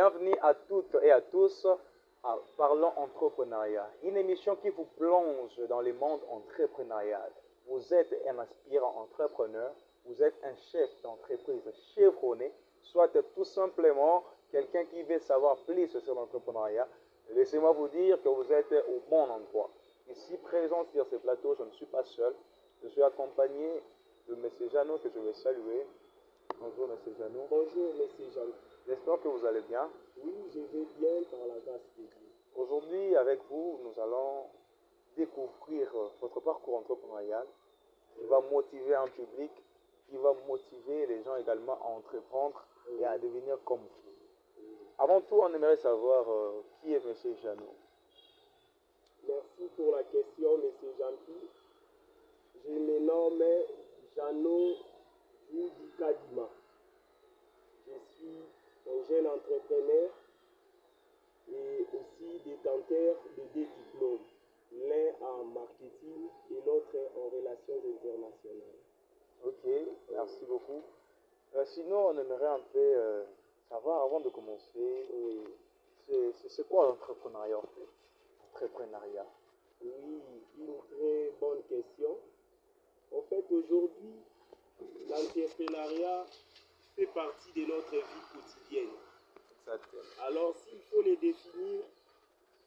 Bienvenue à toutes et à tous à Parlons Entrepreneuriat, une émission qui vous plonge dans le monde entrepreneurial. Vous êtes un aspirant entrepreneur, vous êtes un chef d'entreprise chevronné, soit tout simplement quelqu'un qui veut savoir plus sur l'entrepreneuriat. Laissez-moi vous dire que vous êtes au bon endroit. Ici présent sur ce plateau, je ne suis pas seul, je suis accompagné de M. Jeannot que je vais saluer. Bonjour M. Jeannot. Bonjour M. Jeannot. J'espère que vous allez bien. Oui, je vais bien par la grâce de Dieu. Aujourd'hui, avec vous, nous allons découvrir votre parcours entrepreneurial qui va motiver un public, qui va motiver les gens également à entreprendre et à devenir comme vous. Avant tout, on aimerait savoir qui est M. Jeannot. Merci pour la question, M. Jean-Pierre. Je me nomme Jeannot Kadima. Je suis un jeune entrepreneur et aussi détenteur de 2 diplômes, l'un en marketing et l'autre en relations internationales. Ok, merci beaucoup. Sinon, on aimerait un peu savoir, avant de commencer, c'est quoi l'entrepreneuriat en fait? L'entrepreneuriat. Oui, une très bonne question. En fait, aujourd'hui, l'entrepreneuriat fait partie de notre vie quotidienne. Exactement. Alors, s'il faut les définir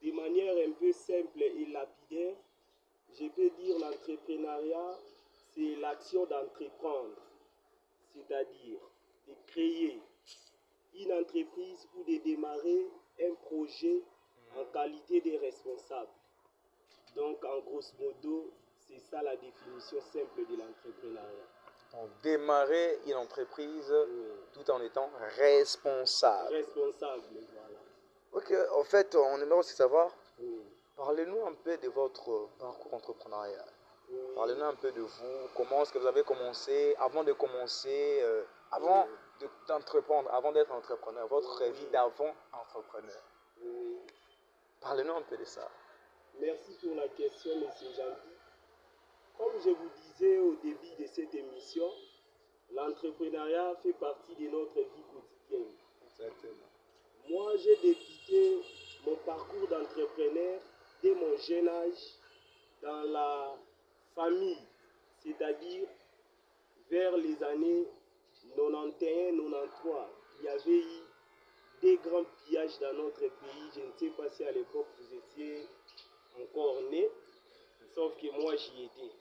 de manière un peu simple et lapidaire, je peux dire l'entrepreneuriat, c'est l'action d'entreprendre, c'est-à-dire de créer une entreprise ou de démarrer un projet en qualité de responsable. Donc, en grosso modo, c'est ça la définition simple de l'entrepreneuriat. Donc, démarrer une entreprise tout en étant responsable. Responsable, voilà. Ok, en fait, on aimerait aussi savoir, parlez-nous un peu de votre parcours entrepreneurial. Parlez-nous un peu de vous, comment est-ce que vous avez commencé, avant de commencer, d'entreprendre, avant d'être entrepreneur, votre vie d'avant entrepreneur. Parlez-nous un peu de ça. Merci pour la question, M. Jean-Pierre. Comme je vous disais au début de cette émission, l'entrepreneuriat fait partie de notre vie quotidienne. Exactement. Moi, j'ai débuté mon parcours d'entrepreneur dès mon jeune âge dans la famille, c'est-à-dire vers les années 91-93. Il y avait eu des grands pillages dans notre pays. Je ne sais pas si à l'époque vous étiez encore né, sauf que moi j'y étais.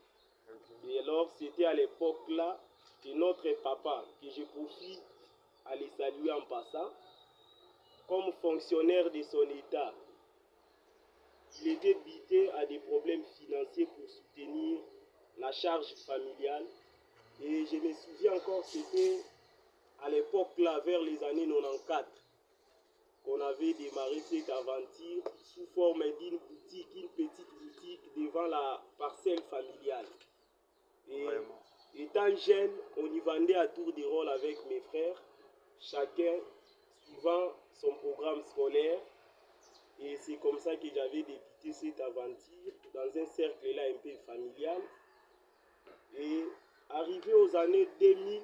Et alors c'était à l'époque là que notre papa, que je profite à les saluer en passant, comme fonctionnaire de son état, il était buté à des problèmes financiers pour soutenir la charge familiale. Et je me souviens encore, c'était à l'époque là, vers les années 94, qu'on avait démarré cette aventure sous forme d'une boutique, une petite boutique devant la parcelle familiale. Et Vraiment. étant jeune, on y vendait à tour de rôle avec mes frères, chacun suivant son programme scolaire. Et c'est comme ça que j'avais débuté cette aventure dans un cercle là un peu familial. Et arrivé aux années 2000,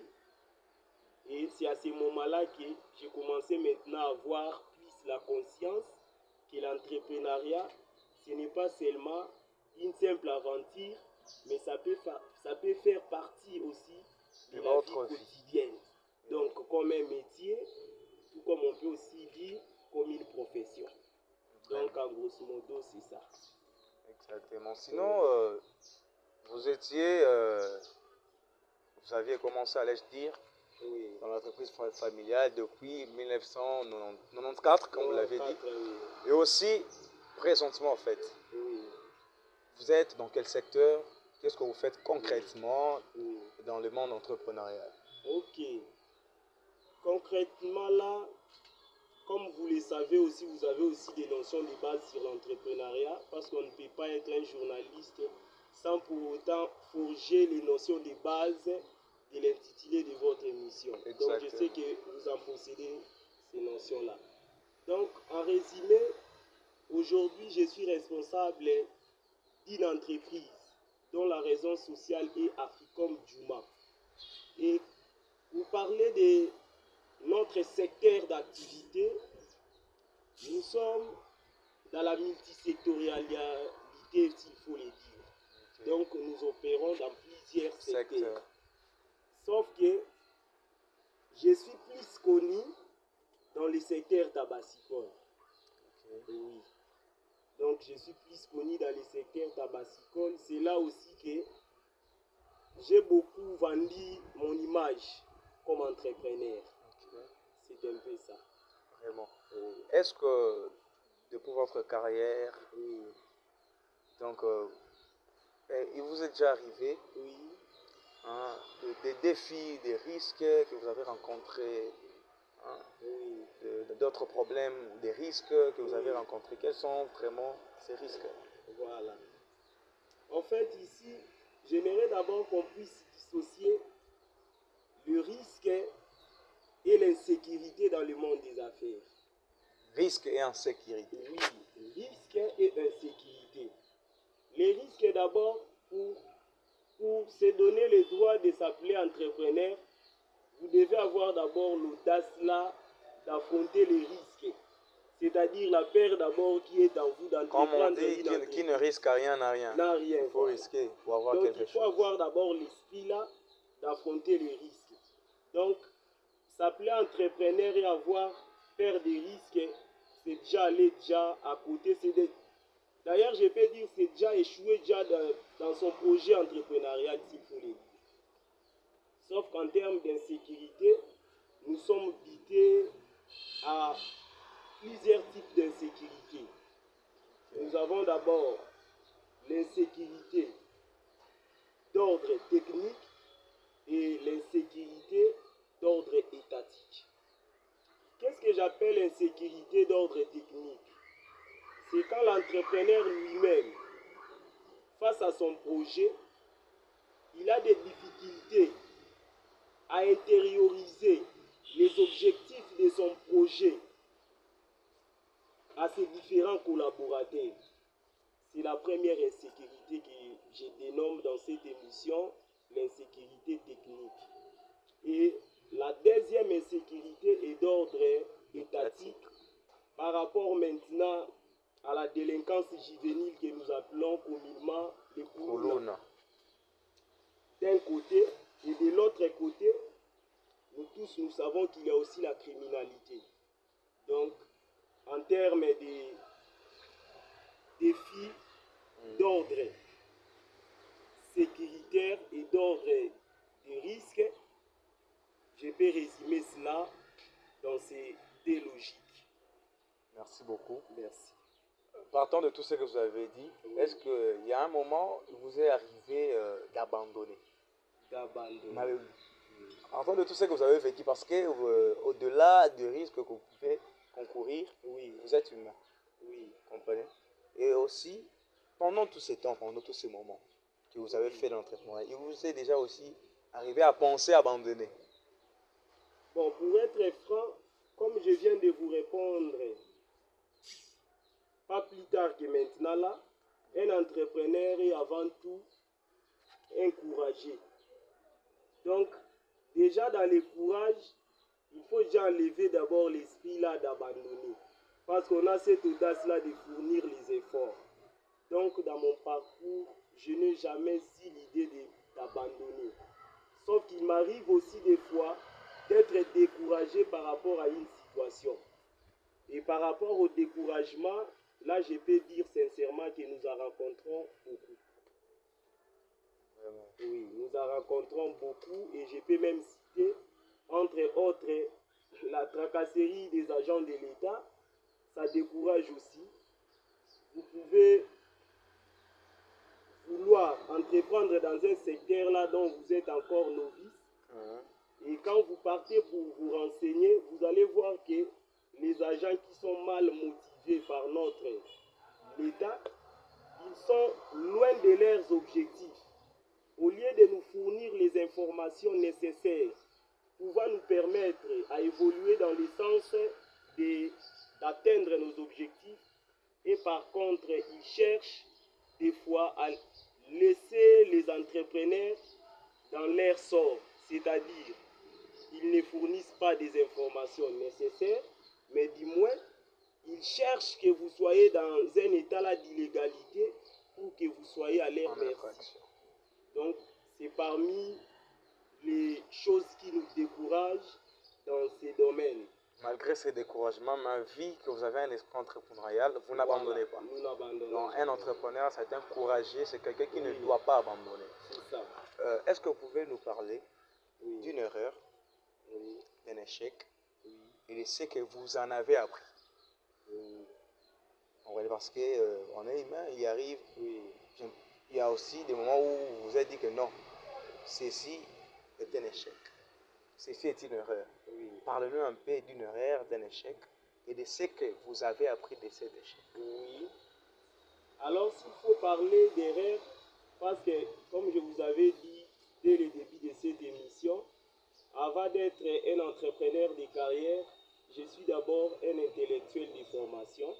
et c'est à ce moment-là que j'ai commencé maintenant à avoir plus la conscience que l'entrepreneuriat, ce n'est pas seulement une simple aventure, mais ça peut faire partie aussi de la vie quotidienne. Donc comme un métier, tout comme on peut aussi dire comme une profession. Donc en grosso modo, c'est ça. Exactement. Sinon, vous aviez commencé, allais-je dire, dans l'entreprise familiale depuis 1994, comme vous l'avez dit. Et aussi, présentement, en fait, vous êtes dans quel secteur? Qu'est-ce que vous faites concrètement dans le monde entrepreneurial? Ok. Concrètement, là, comme vous le savez aussi, vous avez aussi des notions de base sur l'entrepreneuriat, parce qu'on ne peut pas être un journaliste sans pour autant forger les notions de base de l'intitulé de votre émission. Exactement. Donc je sais que vous en possédez ces notions-là. Donc en résumé, aujourd'hui je suis responsable d'une entreprise dont la raison sociale est Africom Djouma. Et vous parlez de notre secteur d'activité, Nous sommes dans la multisectorialité, s'il faut le dire. Ok. Donc nous opérons dans plusieurs secteurs. Secteur. Sauf que je suis plus connu dans le secteur tabassicole. Ok. Oui. Donc je suis plus connu dans le secteur tabassicole. C'est là aussi que j'ai beaucoup vendu mon image comme entrepreneur. Ok. C'est un peu ça. Vraiment. Est-ce que depuis votre carrière, Oui. donc, il vous est déjà arrivé Oui. hein, des défis, des risques que vous avez rencontrés, hein, Oui. d'autres problèmes, des risques que vous avez Oui. rencontrés? Quels sont vraiment ces risques? Voilà. En fait, ici, j'aimerais d'abord qu'on puisse dissocier le risque et l'insécurité dans le monde des affaires. Risques et insécurité. Oui, risque et insécurité. Les risques d'abord, pour se donner le droit de s'appeler entrepreneur, vous devez avoir d'abord l'audace là d'affronter les risques. C'est-à-dire la peur d'abord qui est en vous Comme on d'entreprendre dit, une qui entreprise. ne risque rien n'a rien. N'a rien. Il faut Voilà. risquer pour avoir Donc quelque il faut chose. avoir d'abord l'esprit là d'affronter les risques. Donc s'appeler entrepreneur et avoir peur des risques, c'est déjà aller déjà à côté. D'ailleurs, je peux dire c'est déjà échoué déjà dans son projet entrepreneurial, s'il faut le dire. Sauf qu'en termes d'insécurité, nous sommes guidés à plusieurs types d'insécurité. Nous avons d'abord l'insécurité d'ordre technique et l'insécurité d'ordre étatique. Qu'est-ce que j'appelle insécurité d'ordre technique? C'est quand l'entrepreneur lui-même, face à son projet, il a des difficultés à intérioriser les objectifs de son projet à ses différents collaborateurs. C'est la première insécurité que je dénomme dans cette émission, l'insécurité technique. Et la deuxième insécurité est d'ordre étatique par rapport maintenant à la délinquance juvénile que nous appelons communément le Koulouna. D'un côté, et de l'autre côté, nous tous nous savons qu'il y a aussi la criminalité. Donc, en termes de défis d'ordre sécuritaire et d'ordre de risque, je peux résumer cela dans ces deux logiques. Merci beaucoup. Merci. Partant de tout ce que vous avez dit, Oui. est-ce qu'il y a un moment où vous est arrivé d'abandonner? D'abandonner. Partant de tout ce que vous avez vécu, parce que au-delà du risque que vous pouvez concourir, Oui. vous êtes humain. Oui. Comprenez? Et aussi, pendant tous ces temps, pendant tous ces moments que vous avez fait dans l'entraînement, il vous est déjà aussi arrivé à penser abandonner? Bon, pour être franc, comme je viens de vous répondre, pas plus tard que maintenant là, un entrepreneur est avant tout encouragé. Donc, déjà dans le courage, il faut déjà enlever d'abord l'esprit là d'abandonner. Parce qu'on a cette audace là de fournir les efforts. Donc, dans mon parcours, je n'ai jamais eu l'idée d'abandonner. Sauf qu'il m'arrive aussi des fois d'être découragé par rapport à une situation. Et par rapport au découragement, là, je peux dire sincèrement que nous en rencontrons beaucoup. Vraiment. Oui, nous en rencontrons beaucoup et je peux même citer, entre autres, la tracasserie des agents de l'État. Ça décourage aussi. Vous pouvez vouloir entreprendre dans un secteur là dont vous êtes encore novice. Et quand vous partez pour vous renseigner, vous allez voir que les agents qui sont mal motivés par notre État, ils sont loin de leurs objectifs. Au lieu de nous fournir les informations nécessaires pouvant nous permettre à évoluer dans le sens d'atteindre nos objectifs, et par contre, ils cherchent des fois à laisser les entrepreneurs dans leur sort, c'est-à-dire ils ne fournissent pas des informations nécessaires, mais du moins ils cherchent que vous soyez dans un état là d'illégalité pour que vous soyez à leur En merci. infraction. Donc, c'est parmi les choses qui nous découragent dans ces domaines. Malgré ces découragements, malgré que vous avez un esprit entrepreneurial, vous n'abandonnez pas. Nous n'abandonnons Donc, jamais. un entrepreneur, c'est un courageux, c'est quelqu'un qui ne Oui. doit pas abandonner. C'est ça. Est-ce que vous pouvez nous parler Oui. d'une erreur, Oui. d'un échec, Oui. et de ce que vous en avez appris? Oui. Parce qu'on est humain, il arrive, Oui. il y a aussi des moments où vous vous êtes dit que non, ceci est un échec, ceci est une erreur. Oui. Parlez-nous un peu d'une erreur, d'un échec, et de ce que vous avez appris de cet échec. Oui. Alors, s'il faut parler d'erreur, parce que, comme je vous avais dit dès le début de cette émission, avant d'être un entrepreneur de carrière, je suis d'abord un intellectuel de formation,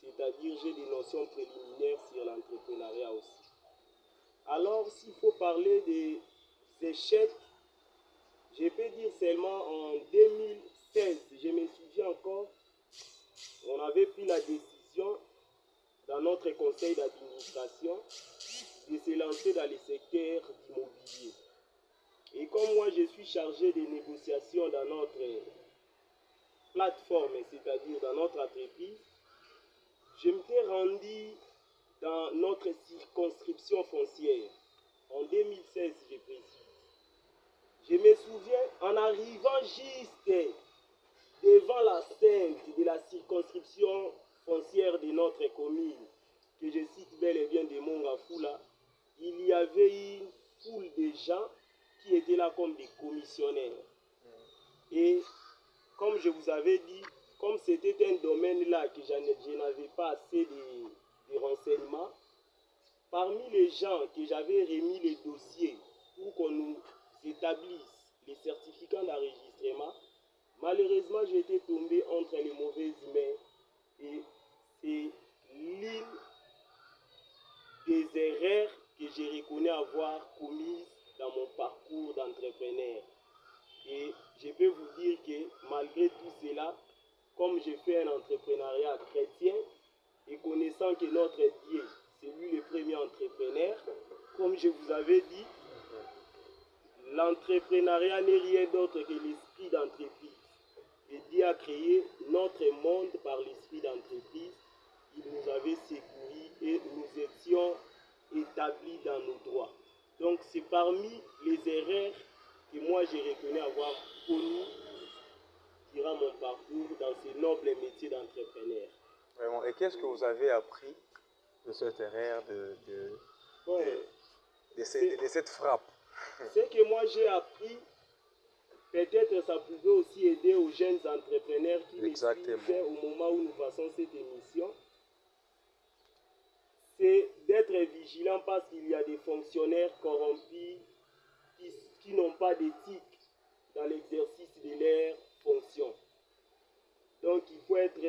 c'est-à-dire j'ai des notions préliminaires sur l'entrepreneuriat aussi. Alors, s'il faut parler des échecs, je peux dire seulement en 2016, je me souviens encore, on avait pris la décision dans notre conseil d'administration de se lancer dans le secteur immobilier. Et comme moi je suis chargé des négociations dans notre plateforme, c'est-à-dire dans notre entreprise, je m'étais rendu dans notre circonscription foncière en 2016, je précise. Je me souviens, en arrivant juste devant la scène de la circonscription foncière de notre commune, que je cite bel et bien de Mongafula, il y avait une foule de gens qui étaient là comme des commissionnaires. Et comme je vous avais dit, comme c'était un domaine là que je n'avais pas assez de renseignements, parmi les gens que j'avais remis les dossiers pour qu'on nous établisse les certificats d'enregistrement, malheureusement j'ai été tombé entre les mauvaises mains et c'est l'une des erreurs que je reconnais avoir commises dans mon parcours d'entrepreneur. Et je peux vous dire que malgré tout cela, comme je fais un entrepreneuriat chrétien et connaissant que notre Dieu, c'est lui le premier entrepreneur, comme je vous avais dit, l'entrepreneuriat n'est rien d'autre que l'esprit d'entreprise. Et Dieu a créé notre monde par l'esprit d'entreprise. Il nous avait secourus et nous étions établis dans nos droits. Donc c'est parmi les erreurs que moi j'ai reconnu avoir connues durant mon parcours dans ce noble métier d'entrepreneur. Vraiment. Et qu'est-ce que vous avez appris de cette erreur, Bon, de cette frappe? ce que moi j'ai appris, peut-être ça pouvait aussi aider aux jeunes entrepreneurs qui me suivent au moment où nous passons cette émission. C'est d'être vigilant parce qu'il y a des fonctionnaires corrompus qui n'ont pas d'éthique dans l'exercice de leurs fonctions. Donc il faut être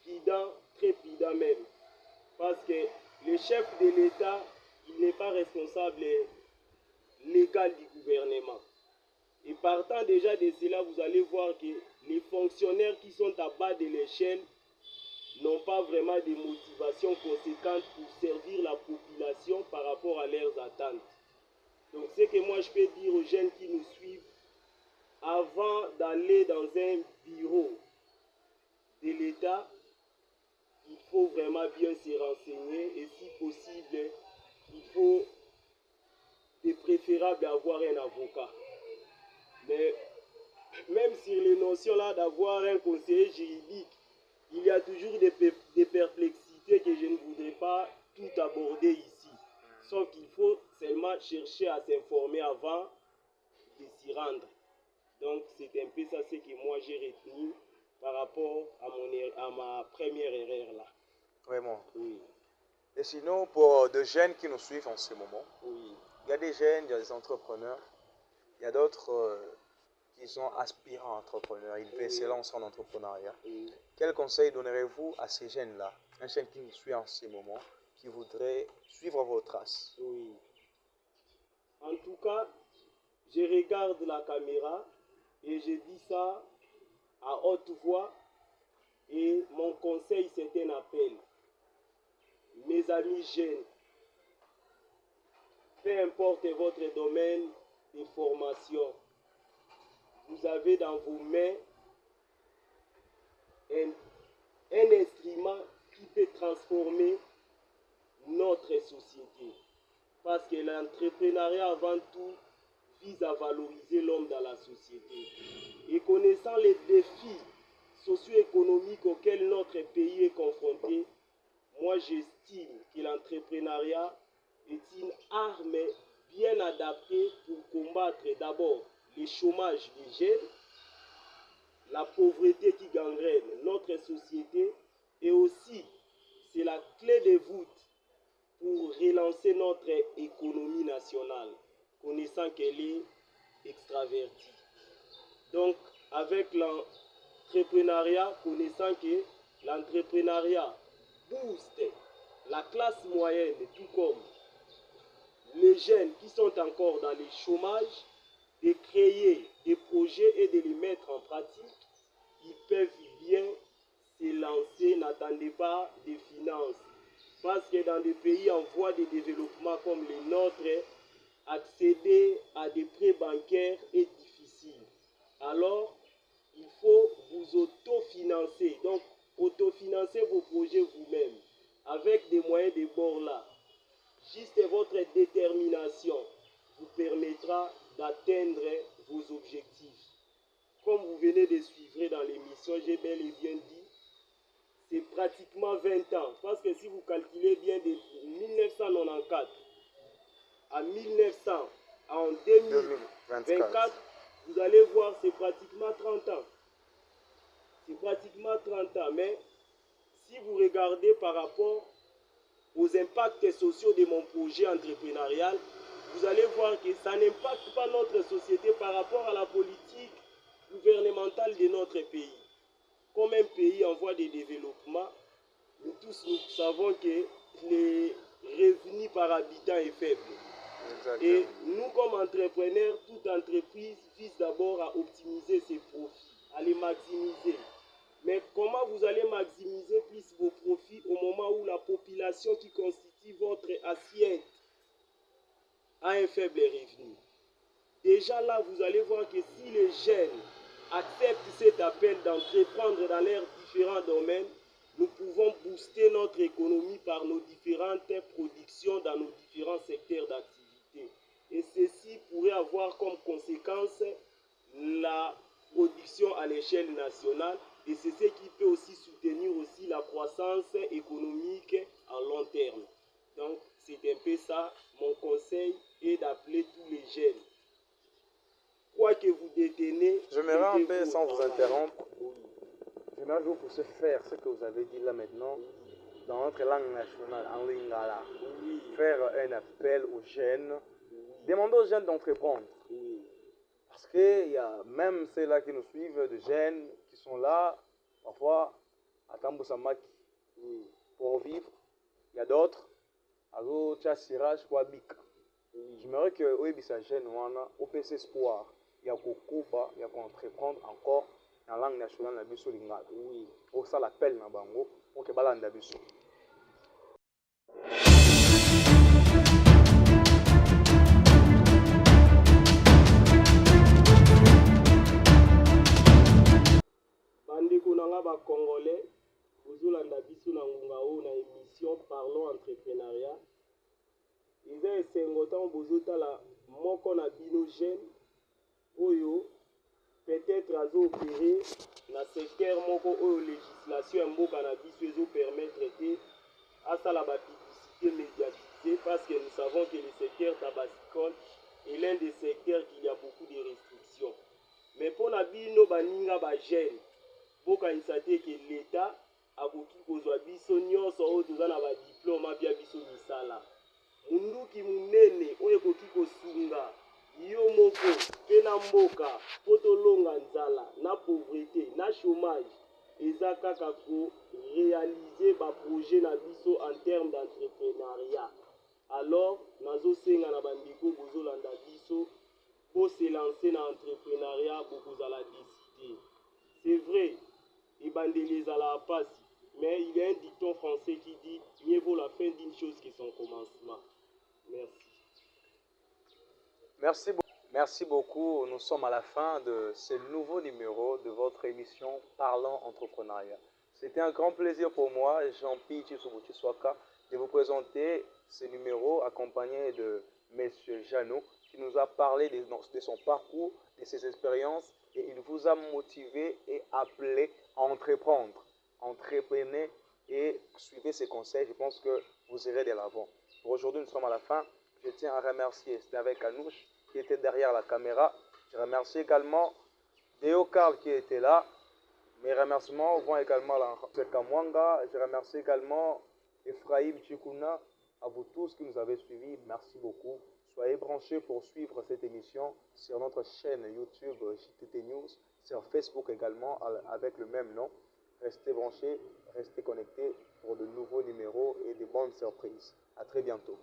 prudent, très prudent même. Parce que le chef de l'État, il n'est pas responsable légal du gouvernement. Et partant déjà de cela, vous allez voir que les fonctionnaires qui sont à bas de l'échelle n'ont pas vraiment de motivation conséquente pour servir la population par rapport à leurs attentes. Donc ce que moi je peux dire aux jeunes qui nous suivent, avant d'aller dans un bureau de l'État, il faut vraiment bien se renseigner et si possible, il faut de préférable avoir un avocat. Mais même sur les notions là d'avoir un conseiller juridique, il y a toujours des perplexités que je ne voudrais pas tout aborder ici. Sauf qu'il faut seulement chercher à s'informer avant de s'y rendre. Donc c'est un peu ça ce que moi j'ai retenu par rapport à ma première erreur là. Vraiment. Oui. Et sinon, pour de jeunes qui nous suivent en ce moment, Oui. il y a des jeunes, il y a des entrepreneurs, il y a d'autres qui sont aspirants entrepreneurs, ils veulent se lancer en entrepreneuriat. Oui. Quel conseil donnerez-vous à ces jeunes-là, un jeune qui nous suit en ce moment, qui voudrait suivre vos traces? Oui. En tout cas, je regarde la caméra et je dis ça à haute voix. Et mon conseil, c'est un appel. Mes amis jeunes, peu importe votre domaine de formation, vous avez dans vos mains un instrument qui peut transformer notre société. Parce que l'entrepreneuriat, avant tout, vise à valoriser l'homme dans la société. Et connaissant les défis socio-économiques auxquels notre pays est confronté, moi j'estime que l'entrepreneuriat est une arme bien adaptée pour combattre d'abord le chômage des jeunes, la pauvreté qui gangrène notre société, et aussi c'est la clé de voûte pour relancer notre économie nationale, connaissant qu'elle est extravertie. Donc, avec l'entrepreneuriat, connaissant que l'entrepreneuriat booste la classe moyenne, tout comme les jeunes qui sont encore dans le chômage, de créer des projets et de les mettre en pratique, ils peuvent bien se lancer, n'attendez pas des finances. Parce que dans des pays en voie de développement comme les nôtres, accéder à des prêts bancaires est difficile. Alors, il faut vous autofinancer. Donc, autofinancer vos projets vous-même avec des moyens de bord là. Juste votre détermination vous permettra d'atteindre vos objectifs. Comme vous venez de suivre dans l'émission, j'ai bel et bien dit, c'est pratiquement 20 ans. Parce que si vous calculez bien de 1994 à 1900, en 2024, vous allez voir, c'est pratiquement 30 ans. C'est pratiquement 30 ans. Mais si vous regardez par rapport aux impacts sociaux de mon projet entrepreneurial, vous allez voir que ça n'impacte pas notre société par rapport à la politique gouvernementale de notre pays. Comme un pays en voie de développement, nous tous nous savons que les revenus par habitant est faible. Exactement. Et nous, comme entrepreneurs, toute entreprise vise d'abord à optimiser ses profits, à les maximiser. Mais comment vous allez maximiser plus vos profits au moment où la population qui constitue votre assiette a un faible revenu? Déjà là, vous allez voir que si les jeunes acceptent cet appel d'entreprendre dans leurs différents domaines, nous pouvons booster notre économie par nos différentes productions dans nos différents secteurs d'activité. Et ceci pourrait avoir comme conséquence la production à l'échelle nationale, et c'est ce qui peut aussi soutenir aussi la croissance économique à long terme. Donc c'est un peu ça, mon conseil est d'appeler tous les jeunes. Quoi que vous détenez... J'aimerais un peu, sans vous interrompre, j'aimerais vous pousser faire ce que vous avez dit là maintenant, dans notre langue nationale, en lingala. Faire un appel aux jeunes, demander aux jeunes d'entreprendre. Parce qu'il y a même ceux-là qui nous suivent, de jeunes qui sont là, parfois, à Tambousamaki, pour vivre. Il y a d'autres, à l'autre, Sirage, quoi, Bik. J'aimerais que, oui, ça jeune, on a OPC Espoir. Il y a Kokoba, il y a qu'entreprendre encore dans la langue nationale, la biso lingala. Oui. Pour ça, l'appel, na bango, pour que balanda biso. Bandeko nanga ba Congolais, bozolanda biso na ngonga o na émission Parlons Entrepreneuriat. Eza esengo ntango bozotala moko na bino jeune oyo peut-être azo-opéré na secteur moko oyo législation ya mboka na biso ezo-permettre te asala ba publicité médiatisée, parce que nous savons que le secteur tabassicole est l'un des secteurs qui a beaucoup de restrictions. Mais pour na bino baninga ba jeune, bokanisa te ke l'État akoki kozwa biso nyonso oyo toza na badiplome abia biso misala. Munduki munene oyo ekoki kosunga yo moko mpe na mboka mpo tolonga nzala na pauvreté na chômage, eza kaka koréalize baprojet na biso en terme d'entrepreneuriat. Alors nazosenga na bandeko bozolanda biso po se lancer na entrepreneuriat bokozala décidé. C'est vrai, et bandeles à la passe. Mais il y a un dicton français qui dit mieux vaut la fin d'une chose que son commencement. Merci. Merci beaucoup. Nous sommes à la fin de ce nouveau numéro de votre émission Parlons Entrepreneuriat. C'était un grand plaisir pour moi, Jean-Pierre Tshisobuchiswaka, de vous présenter ce numéro accompagné de M. Jeannot qui nous a parlé de son parcours, de ses expériences et il vous a motivé et appelé à entreprendre. Entreprenez et suivez ses conseils. Je pense que vous irez de l'avant. Pour aujourd'hui, nous sommes à la fin. Je tiens à remercier, c'était avec Anouche qui était derrière la caméra. Je remercie également Déo Carl qui était là. Mes remerciements vont également à Kamwanga. Je remercie également Ephraim Chikuna. À vous tous qui nous avez suivis, merci beaucoup. Soyez branchés pour suivre cette émission sur notre chaîne YouTube JTT News, sur Facebook également avec le même nom. Restez branchés, restez connectés pour de nouveaux numéros et de bonnes surprises. À très bientôt.